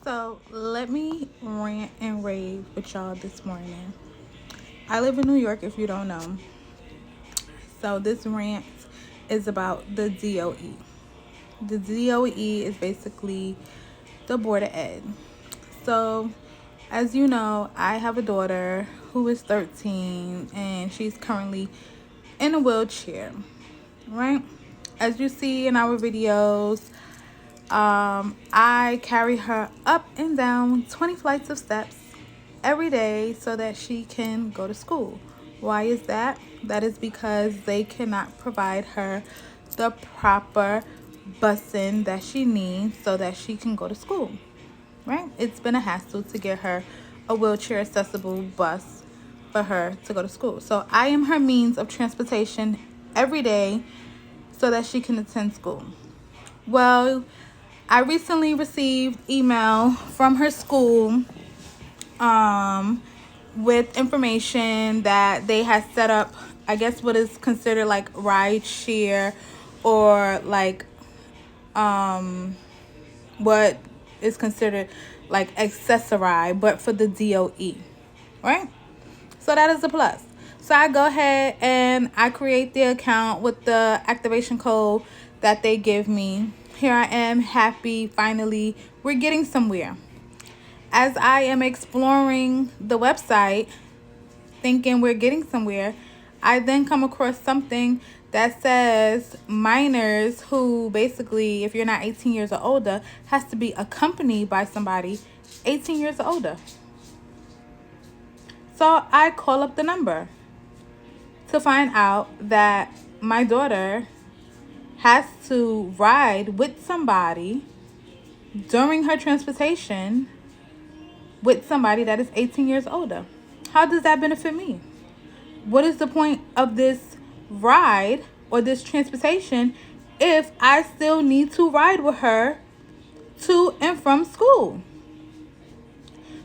So let me rant and rave with y'all this morning. I live in New York, if you don't know. So this rant is about the DOE. The DOE is basically the Board of Ed. So, as you know, I have a daughter who is 13 and she's currently in a wheelchair, right? As you see in our videos, I carry her up and down 20 flights of steps every day so that she can go to school. Why is that? That is because they cannot provide her the proper busing that she needs so that she can go to school, right? It's been a hassle to get her a wheelchair accessible bus for her to go to school. So I am her means of transportation every day so that she can attend school. Well, I recently received email from her school with information that they had set up, I guess what is considered like ride share or like what is considered like accessori, but for the DOE, right? So that is a plus. So I go ahead and I create the account with the activation code that they give me. Here I am, happy, finally, we're getting somewhere. As I am exploring the website, thinking we're getting somewhere, I then come across something that says minors who basically, if you're not 18 years or older, has to be accompanied by somebody 18 years or older. So I call up the number to find out that my daughter has to ride with somebody during her transportation with somebody that is 18 years older. How does that benefit me? What is the point of this ride or this transportation if I still need to ride with her to and from school?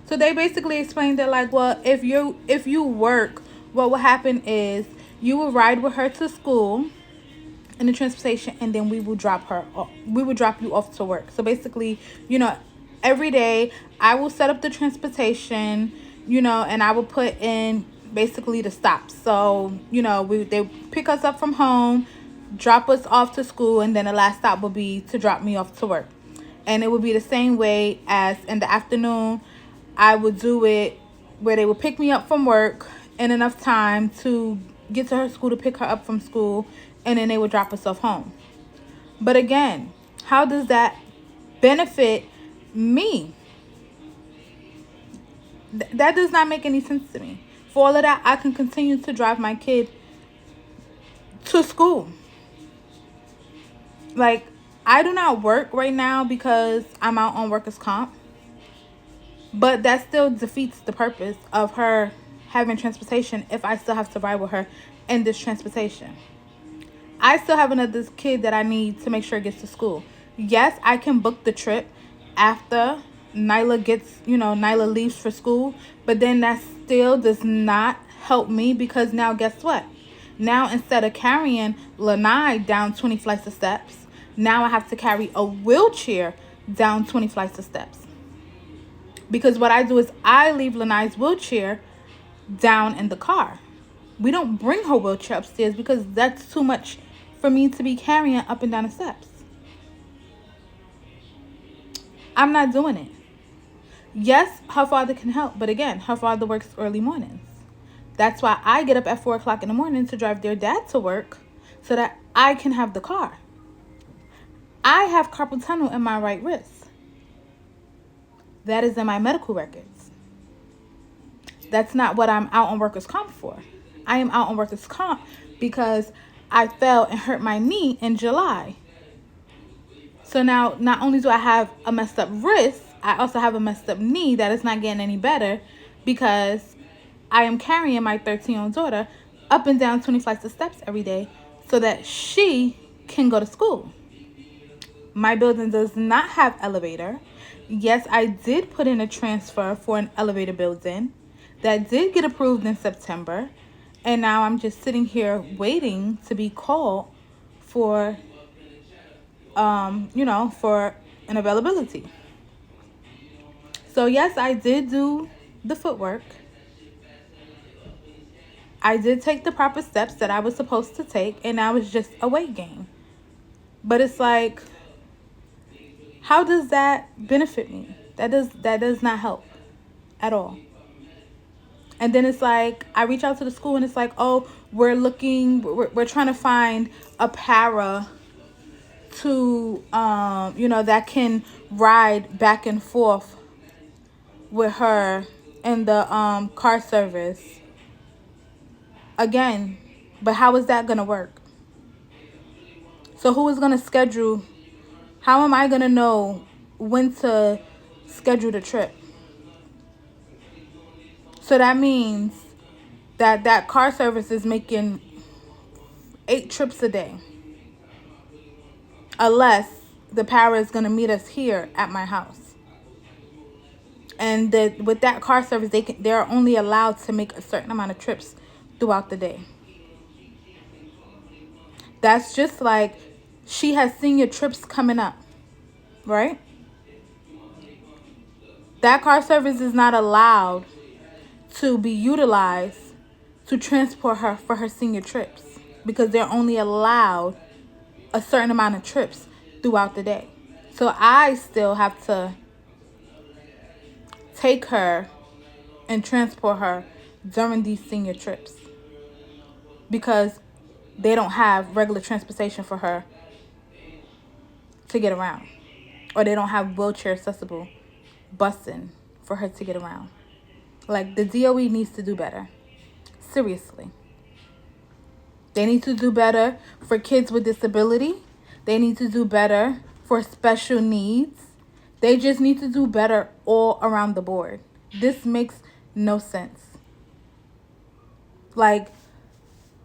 So they basically explained that, like, well, if you work, what will happen is you will ride with her to school in the transportation, and then we will drop her off. We will drop you off to work. So basically, every day I will set up the transportation, and I will put in basically the stops. So they pick us up from home, drop us off to school, and then the last stop will be to drop me off to work. And it would be the same way as in the afternoon. I would do it where they would pick me up from work in enough time to get to her school to pick her up from school, and then they would drop us off home. But again, how does that benefit me? That does not make any sense to me. For all of that, I can continue to drive my kid to school. Like, I do not work right now because I'm out on workers' comp. But that still defeats the purpose of her having transportation if I still have to ride with her in this transportation. I still have another kid that I need to make sure it gets to school. Yes, I can book the trip after Nyla leaves for school, but then that still does not help me because now guess what? Now instead of carrying Lanai down 20 flights of steps, now I have to carry a wheelchair down 20 flights of steps. Because what I do is I leave Lanai's wheelchair down in the car. We don't bring her wheelchair upstairs because that's too much for me to be carrying up and down the steps. I'm not doing it. Yes, her father can help, but again, her father works early mornings. That's why I get up at 4 o'clock in the morning to drive their dad to work so that I can have the car. I have carpal tunnel in my right wrist. That is in my medical records. That's not what I'm out on workers' comp for. I am out on workers' comp because I fell and hurt my knee in July. So now, not only do I have a messed up wrist, I also have a messed up knee that is not getting any better because I am carrying my 13-year-old daughter up and down 20 flights of steps every day so that she can go to school. My building does not have elevator. Yes, I did put in a transfer for an elevator building that did get approved in September. And now I'm just sitting here waiting to be called for, for an availability. So yes, I did do the footwork. I did take the proper steps that I was supposed to take, and now it's just a weight gain. But it's like, how does that benefit me? That does not help at all. And then it's like, I reach out to the school and it's like, oh, we're trying to find a para to that can ride back and forth with her in the car service. Again, but how is that gonna work? So who is gonna schedule? How am I gonna know when to schedule the trip? So that means that car service is making 8 trips a day, unless the para is gonna meet us here at my house. And with that car service, they're only allowed to make a certain amount of trips throughout the day. That's just like, she has senior trips coming up, right? That car service is not allowed to be utilized to transport her for her senior trips, because they're only allowed a certain amount of trips throughout the day. So I still have to take her and transport her during these senior trips, because they don't have regular transportation for her to get around, or they don't have wheelchair accessible busing for her to get around. Like, the DOE needs to do better. Seriously. They need to do better for kids with disability. They need to do better for special needs. They just need to do better all around the board. This makes no sense. Like,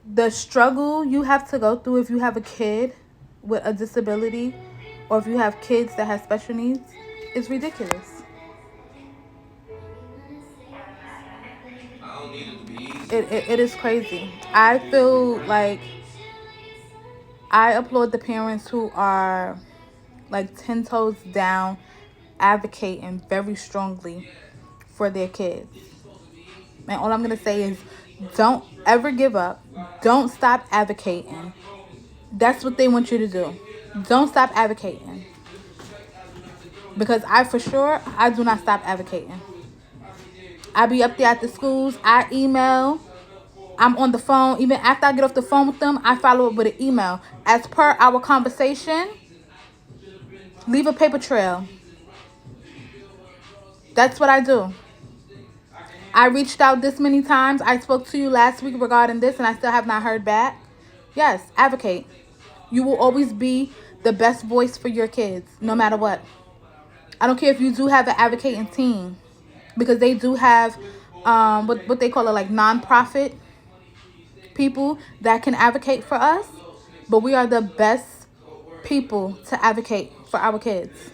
the struggle you have to go through if you have a kid with a disability, or if you have kids that have special needs, is ridiculous. It is crazy. I feel like I applaud the parents who are like 10 toes down, advocating very strongly for their kids. And all I'm going to say is, don't ever give up. Don't stop advocating. That's what they want you to do. Don't stop advocating. Because I do not stop advocating. I be up there at the schools. I email. I'm on the phone. Even after I get off the phone with them, I follow up with an email. As per our conversation, leave a paper trail. That's what I do. I reached out this many times. I spoke to you last week regarding this, and I still have not heard back. Yes, advocate. You will always be the best voice for your kids, no matter what. I don't care if you do have an advocating team, because they do have what they call it, like non-profit people that can advocate for us. But we are the best people to advocate for our kids.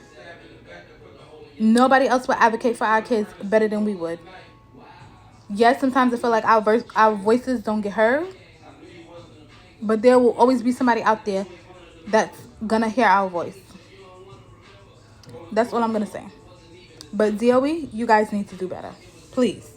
Nobody else will advocate for our kids better than we would. Yes, sometimes I feel like our voices don't get heard, but there will always be somebody out there that's gonna hear our voice. That's all I'm gonna say. But DOE, you guys need to do better. Please.